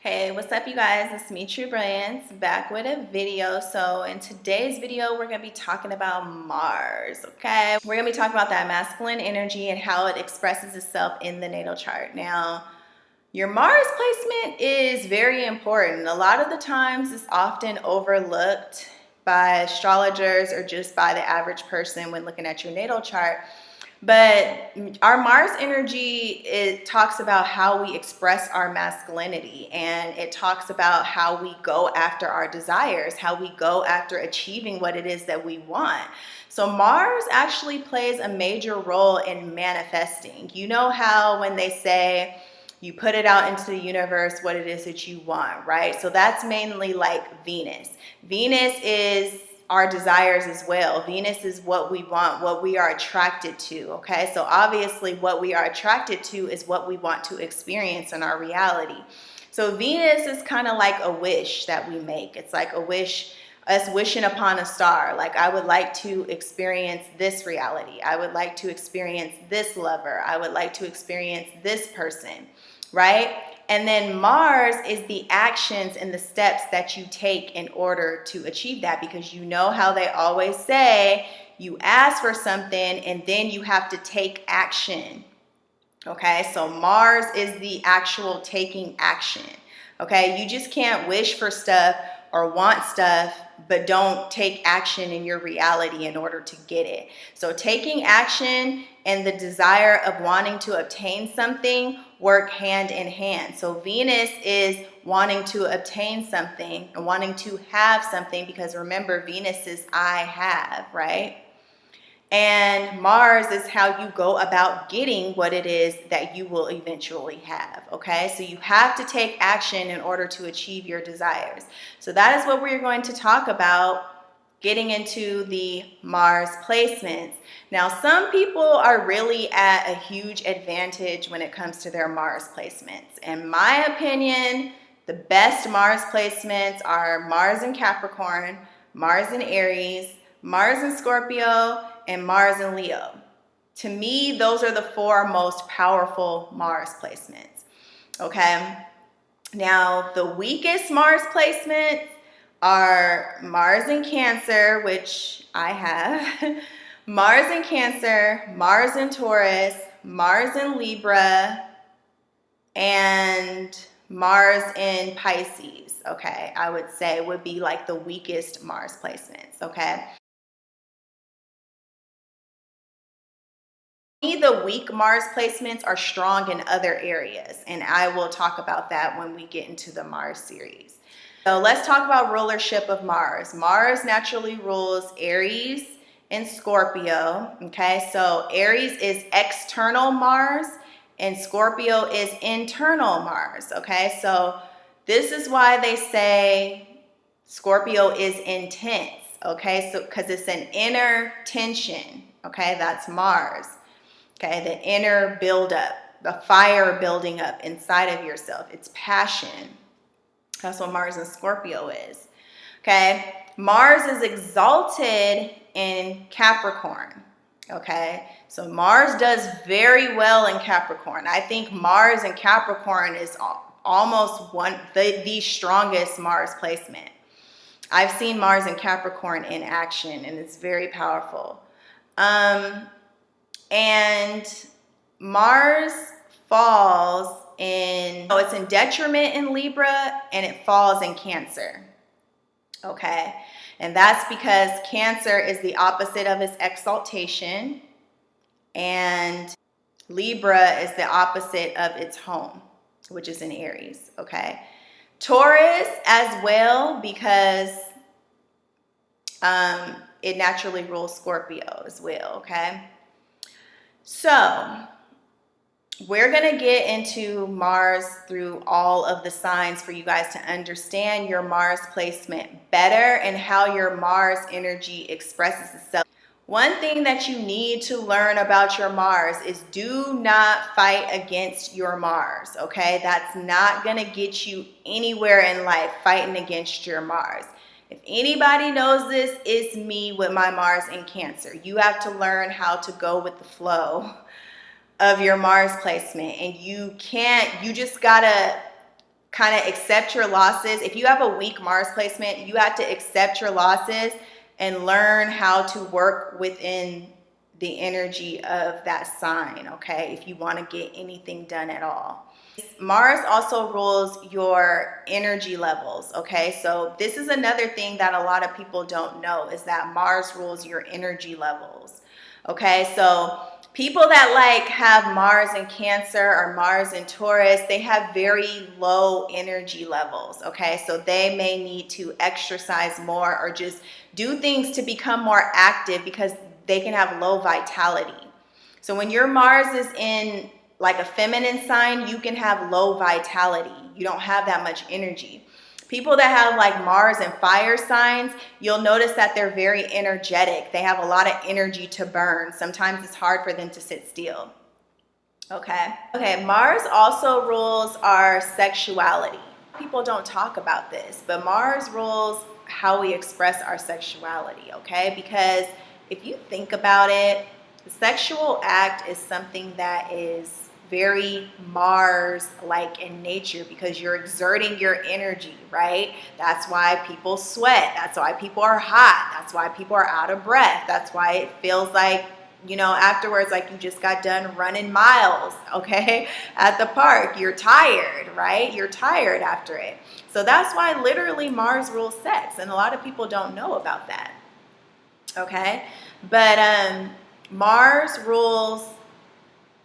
Hey, what's up you guys? It's me, True Brilliance, back with a video. So in today's video, we're going to be talking about Mars, okay? We're going to be talking about that masculine energy and how it expresses itself in the natal chart. Now, your Mars placement is very important. A lot of the times it's often overlooked by astrologers or just by the average person when looking at your natal chart. But our Mars energy, it talks about how we express our masculinity, and it talks about how we go after our desires, how we go after achieving what it is that we want. So Mars actually plays a major role in manifesting. You know how when they say you put it out into the universe what it is that you want, right? So that's mainly like Venus. Venus is our desires as well. Venus is what we want, what we are attracted to, okay? So obviously what we are attracted to is what we want to experience in our reality. So Venus is kind of like a wish that we make. It's like a wish, us wishing upon a star. Like, I would like to experience this reality. I would like to experience this lover. I would like to experience this person, right? And then Mars is the actions and the steps that you take in order to achieve that, because you know how they always say you ask for something and then you have to take action. Okay, so Mars is the actual taking action. Okay, you just can't wish for stuff or want stuff but don't take action in your reality in order to get it. So taking action and the desire of wanting to obtain something work hand in hand. So Venus is wanting to obtain something and wanting to have something, because remember, Venus is I have, right? And Mars is how you go about getting what it is that you will eventually have, okay? So you have to take action in order to achieve your desires. So that is what we're going to talk about, getting into the Mars placements. Now, some people are really at a huge advantage when it comes to their Mars placements. In my opinion, the best Mars placements are Mars in Capricorn, Mars in Aries, Mars in Scorpio, and Mars in Leo. To me, those are the four most powerful Mars placements, okay? Now, the weakest Mars placements are Mars in Cancer, which I have, Mars in Cancer, Mars in Taurus, Mars in Libra, and Mars in Pisces, okay? I would say would be like the weakest Mars placements, okay? The weak Mars placements are strong in other areas, and I will talk about that when we get into the Mars series. So let's talk about rulership of Mars. Mars naturally rules Aries and Scorpio, okay? So Aries is external Mars and Scorpio is internal Mars, okay? So this is why they say Scorpio is intense, okay? So because it's an inner tension, okay? That's Mars. Okay, the inner buildup, the fire building up inside of yourself. It's passion. That's what Mars and Scorpio is. Okay, Mars is exalted in Capricorn. Okay, so Mars does very well in Capricorn. I think Mars in Capricorn is almost the strongest Mars placement. I've seen Mars in Capricorn in action, and it's very powerful. And Mars falls in, oh, it's in detriment in Libra, and it falls in Cancer, okay? And that's because Cancer is the opposite of its exaltation, and Libra is the opposite of its home, which is in Aries, okay? Taurus as well, because it naturally rules Scorpio as well, okay? So we're going to get into Mars through all of the signs for you guys to understand your Mars placement better and how your Mars energy expresses itself. One thing that you need to learn about your Mars is do not fight against your Mars, okay? That's not going to get you anywhere in life, fighting against your Mars. If anybody knows this, it's me with my Mars in Cancer. You have to learn how to go with the flow of your Mars placement, and you just gotta kind of accept your losses. If you have a weak Mars placement, you have to accept your losses and learn how to work within the energy of that sign, okay, if you want to get anything done at all. Mars also rules your energy levels, okay? So this is another thing that a lot of people don't know, is that Mars rules your energy levels, okay? So people that like have Mars in Cancer or Mars in Taurus, they have very low energy levels, okay? So they may need to exercise more or just do things to become more active because they can have low vitality. So when your Mars is in like a feminine sign, you can have low vitality. You don't have that much energy. People that have like Mars and fire signs, you'll notice that they're very energetic. They have a lot of energy to burn. Sometimes it's hard for them to sit still. Okay, Mars also rules our sexuality. People don't talk about this, but Mars rules how we express our sexuality, okay? Because if you think about it, the sexual act is something that is very Mars-like in nature because you're exerting your energy, right? That's why people sweat. That's why people are hot. That's why people are out of breath. That's why it feels like, you know, afterwards, like you just got done running miles, okay, at the park. You're tired, right? You're tired after it. So that's why literally Mars rules sex, and a lot of people don't know about that, okay? But Mars rules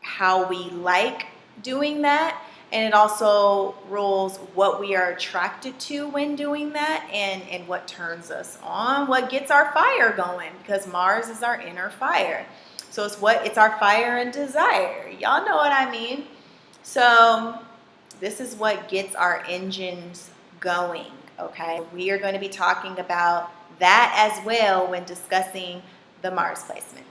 how we like doing that, and it also rules what we are attracted to when doing that, and what turns us on, what gets our fire going, because Mars is our inner fire. So it's our fire and desire. Y'all know what I mean? So this is what gets our engines going, okay? We are going to be talking about that as well when discussing the Mars placement.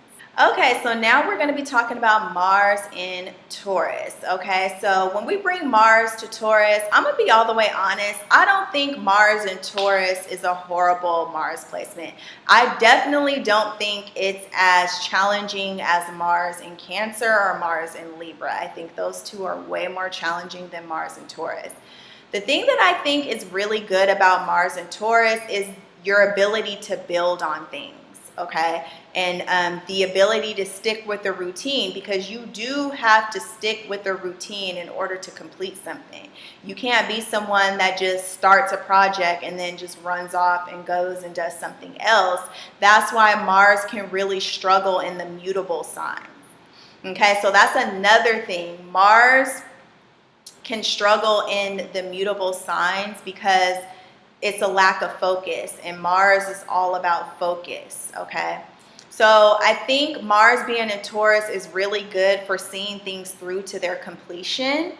Okay, so now we're going to be talking about Mars in Taurus, okay? So when we bring Mars to Taurus, I'm going to be all the way honest. I don't think Mars in Taurus is a horrible Mars placement. I definitely don't think it's as challenging as Mars in Cancer or Mars in Libra. I think those two are way more challenging than Mars in Taurus. The thing that I think is really good about Mars in Taurus is your ability to build on things. Okay, and the ability to stick with a routine, because you do have to stick with a routine in order to complete something. You can't be someone that just starts a project and then just runs off and goes and does something else. That's why Mars can really struggle in the mutable signs. Okay, so that's another thing. Mars can struggle in the mutable signs because it's a lack of focus, and Mars is all about focus, okay? So I think Mars being in Taurus is really good for seeing things through to their completion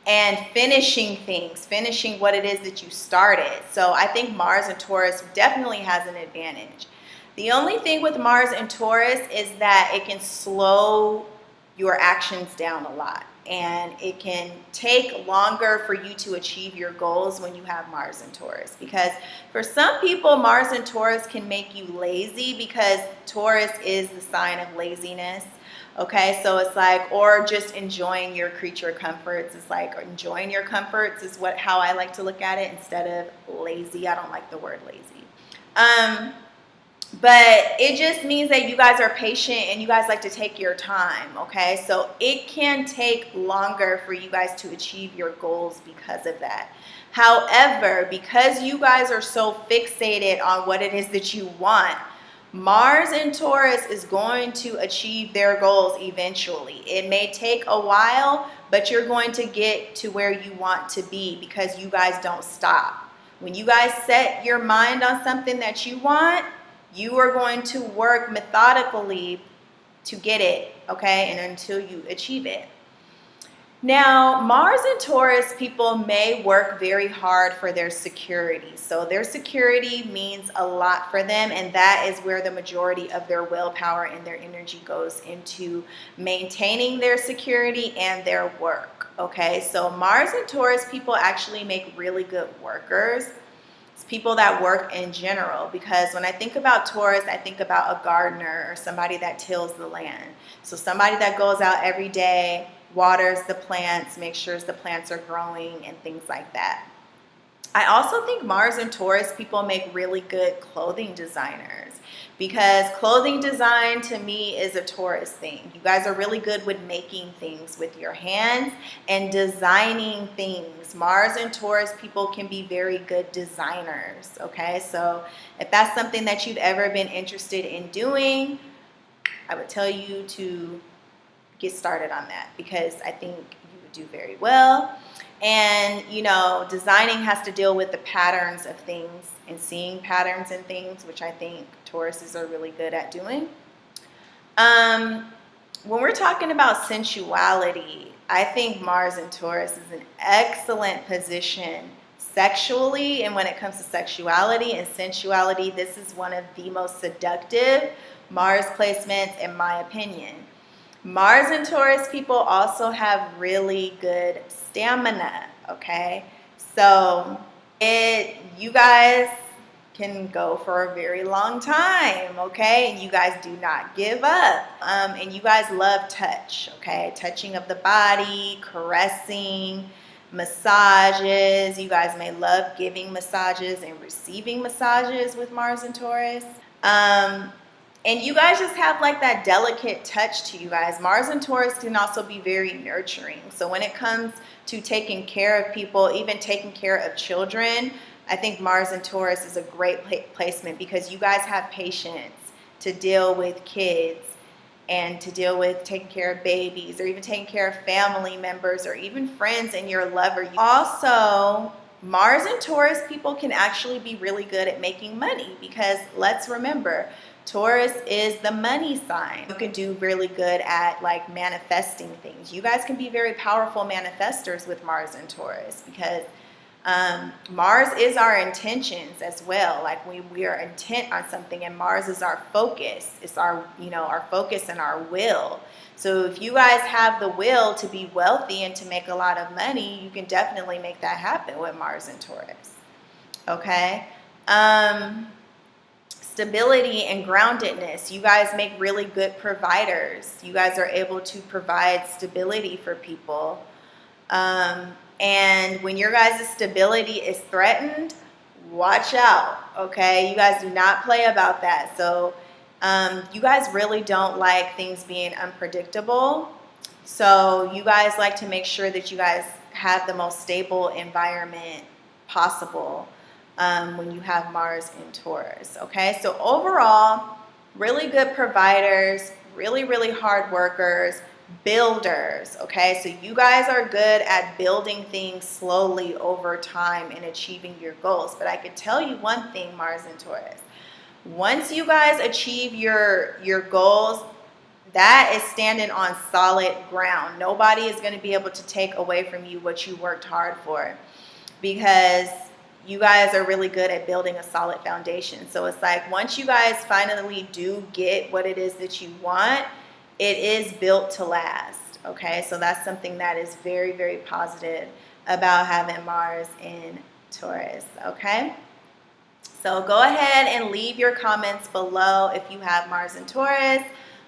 and finishing things, finishing what it is that you started. So I think Mars in Taurus definitely has an advantage. The only thing with Mars in Taurus is that it can slow your actions down a lot, and it can take longer for you to achieve your goals when you have Mars in Taurus, because for some people Mars in Taurus can make you lazy, because Taurus is the sign of laziness. Okay, so it's like, or just enjoying your creature comforts. It's like enjoying your comforts is how I like to look at it, instead of lazy. I don't like the word lazy. But it just means that you guys are patient and you guys like to take your time, okay? So it can take longer for you guys to achieve your goals because of that. However, because you guys are so fixated on what it is that you want, Mars in Taurus is going to achieve their goals eventually. It may take a while, but you're going to get to where you want to be because you guys don't stop. When you guys set your mind on something that you want, you are going to work methodically to get it, okay, and until you achieve it. Now, Mars and Taurus people may work very hard for their security. So their security means a lot for them, and that is where the majority of their willpower and their energy goes into maintaining their security and their work, okay? So Mars and Taurus people actually make really good workers. People that work in general, because when I think about Taurus, I think about a gardener or somebody that tills the land. So somebody that goes out every day waters the plants, makes sure the plants are growing and things like that. I also think Mars and Taurus people make really good clothing designers, because clothing design to me is a Taurus thing. You guys are really good with making things with your hands and designing things. Mars and Taurus people can be very good designers, okay? So if that's something that you've ever been interested in doing, I would tell you to get started on that, because I think you would do very well. And, you know, designing has to deal with the patterns of things and seeing patterns in things, which I think Tauruses are really good at doing. When we're talking about sensuality, I think Mars in Taurus is an excellent position sexually. And when it comes to sexuality and sensuality, this is one of the most seductive Mars placements, in my opinion. Mars and Taurus people also have really good stamina, okay? So you guys can go for a very long time, okay? And you guys do not give up. And you guys love touch, okay? Touching of the body, caressing, massages. You guys may love giving massages and receiving massages with Mars and Taurus. And you guys just have like that delicate touch to you guys. Mars and Taurus can also be very nurturing. So when it comes to taking care of people, even taking care of children, I think Mars and Taurus is a great placement, because you guys have patience to deal with kids and to deal with taking care of babies, or even taking care of family members, or even friends and your lover. Also, Mars and Taurus people can actually be really good at making money, because let's remember, Taurus is the money sign. You can do really good at like manifesting things. You guys can be very powerful manifestors with Mars and Taurus, because Mars is our intentions as well. Like we are intent on something, and Mars is our focus. It's our, you know, our focus and our will. So if you guys have the will to be wealthy and to make a lot of money, you can definitely make that happen with Mars and Taurus. Okay. Stability and groundedness. You guys make really good providers. You guys are able to provide stability for people. And when your guys' stability is threatened, watch out, okay? You guys do not play about that. So you guys really don't like things being unpredictable. So you guys like to make sure that you guys have the most stable environment possible when you have Mars in Taurus, okay? So overall, really good providers, really, really hard workers, builders, okay? So you guys are good at building things slowly over time and achieving your goals. But I could tell you one thing, Mars and Taurus. Once you guys achieve your goals, that is standing on solid ground. Nobody is going to be able to take away from you what you worked hard for, because you guys are really good at building a solid foundation. So it's like once you guys finally do get what it is that you want, it is built to last, okay? So that's something that is very, very positive about having Mars in Taurus, okay? So go ahead and leave your comments below if you have Mars in Taurus.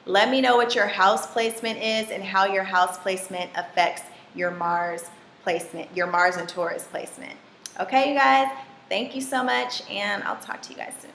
Let me know what your house placement is and how your house placement affects your Mars placement, your Mars and Taurus placement. Okay, you guys, thank you so much, and I'll talk to you guys soon.